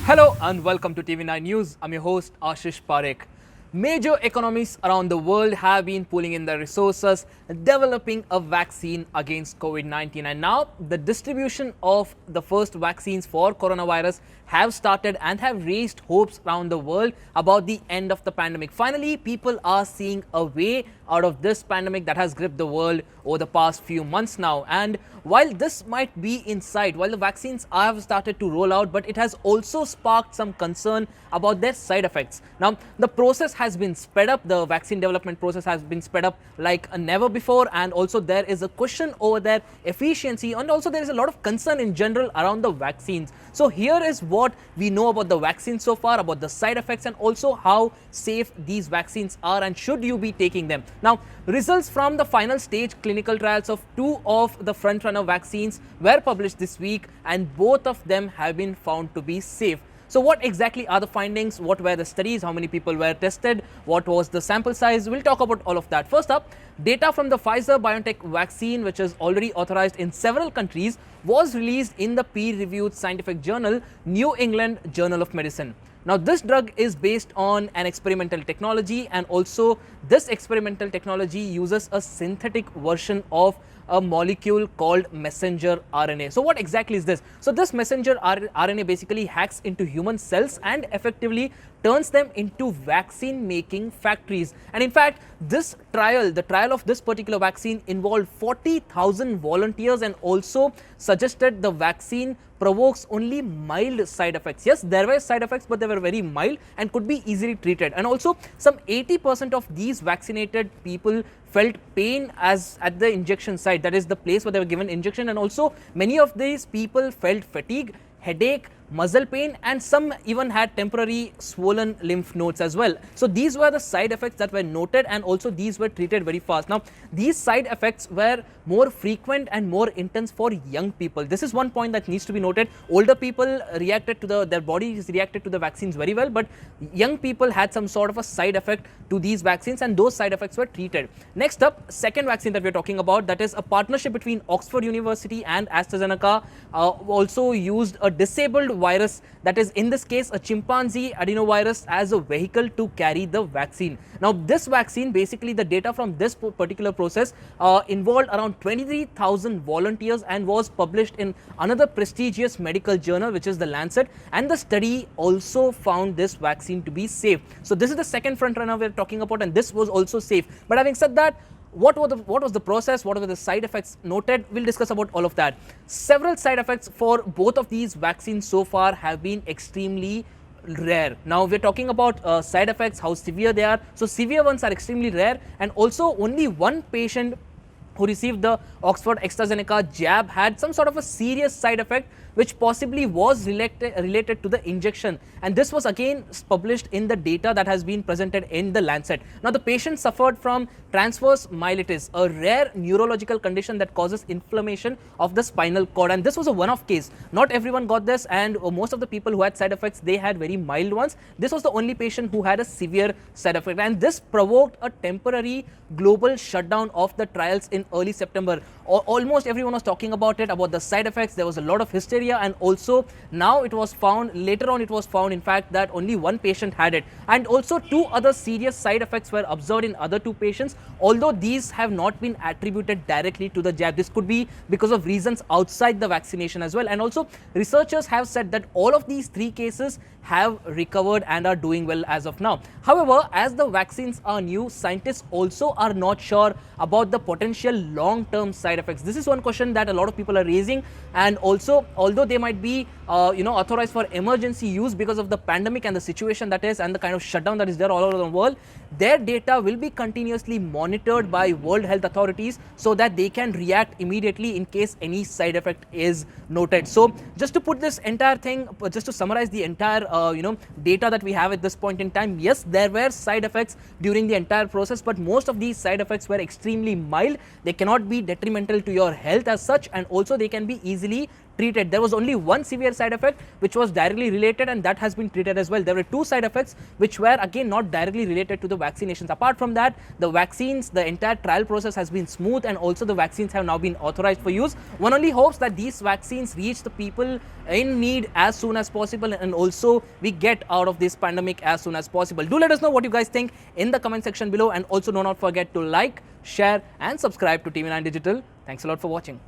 Hello and welcome to TV9 News. I'm your host Ashish Parekh. Major economies around the world have been pooling in their resources, developing a vaccine against COVID-19. And now the distribution of the first vaccines for coronavirus have started and have raised hopes around the world about the end of the pandemic. Finally, people are seeing a way out of this pandemic that has gripped the world over the past few months now. And while this might be in sight, while the vaccines have started to roll out, but it has also sparked some concern about their side effects. Now, the process has been sped up, the vaccine development process has been sped up like never before, and also there is a question over their efficiency, and also there is a lot of concern in general around the vaccines. So here is what we know about the vaccines so far, about the side effects, and also how safe these vaccines are and should you be taking them. Now, results from the final stage clinical trials of two of the frontrunner vaccines were published this week, and both of them have been found to be safe. So what exactly are the findings? What were the studies? How many people were tested? What was the sample size? We'll talk about all of that. First up, data from the Pfizer-BioNTech vaccine, which is already authorized in several countries, was released in the peer-reviewed scientific journal New England Journal of Medicine. Now, this drug is based on an experimental technology, and also this experimental technology uses a synthetic version of a molecule called messenger RNA. So what exactly is this? So this messenger RNA basically hacks into human cells and effectively turns them into vaccine making factories. And in fact, this trial, the trial of this particular vaccine, involved 40,000 volunteers and also suggested the vaccine provokes only mild side effects. Yes, there were side effects, but they were very mild and could be easily treated. And also some 80% of these vaccinated people felt pain as at the injection site, that is the place where they were given injection, and also many of these people felt fatigue, headache, muscle pain, and some even had temporary swollen lymph nodes as well. So these were the side effects that were noted, and also these were treated very fast. Now, these side effects were more frequent and more intense for young people. This is one point that needs to be noted. Older people reacted to their bodies reacted to the vaccines very well, but young people had some sort of a side effect to these vaccines, and those side effects were treated. Next up, second vaccine that we're talking about, that is a partnership between Oxford University and AstraZeneca, also used a disabled virus, that is in this case a chimpanzee adenovirus, as a vehicle to carry the vaccine. Now, this vaccine, basically the data from this particular process involved around 23,000 volunteers and was published in another prestigious medical journal, which is the Lancet, and the study also found this vaccine to be safe. So this is the second front runner we're talking about, and this was also safe. But having said that, what was the process? What were the side effects noted? We'll discuss about all of that. Several side effects for both of these vaccines so far have been extremely rare. Now, we're talking about side effects, how severe they are. So severe ones are extremely rare, and also only one patient who received the Oxford AstraZeneca jab had some sort of a serious side effect which possibly was related to the injection, and this was again published in the data that has been presented in the Lancet. Now, the patient suffered from transverse myelitis, a rare neurological condition that causes inflammation of the spinal cord, and this was a one-off case. Not everyone got this, and most of the people who had side effects, they had very mild ones. This was the only patient who had a severe side effect, and this provoked a temporary global shutdown of the trials in early September. Almost everyone was talking about it, about the side effects. There was a lot of hysteria, and also now it was found, later on it was found in fact that only one patient had it, and also two other serious side effects were observed in other two patients, although these have not been attributed directly to the jab. This could be because of reasons outside the vaccination as well, and also researchers have said that all of these three cases have recovered and are doing well as of now. However, as the vaccines are new, scientists also are not sure about the potential long-term side effects. This is one question that a lot of people are raising, and also although they might be authorized for emergency use because of the pandemic and the situation that is and the kind of shutdown that is there all over the world, their data will be continuously monitored by World Health authorities so that they can react immediately in case any side effect is noted. So just to put this entire thing, just to summarize the entire data that we have at this point in time, yes, there were side effects during the entire process, but most of these side effects were extremely mild. They cannot be detrimental to your health as such, and also they can be easily treated. There was only one severe side effect which was directly related, and that has been treated as well. There were 2 side effects which were again not directly related to the vaccinations. Apart from that, the vaccines, the entire trial process has been smooth, and also the vaccines have now been authorized for use. One only hopes that these vaccines reach the people in need as soon as possible, and also we get out of this pandemic as soon as possible. Do let us know what you guys think in the comment section below, and also do not forget to like, share and subscribe to TV9 Digital. Thanks a lot for watching.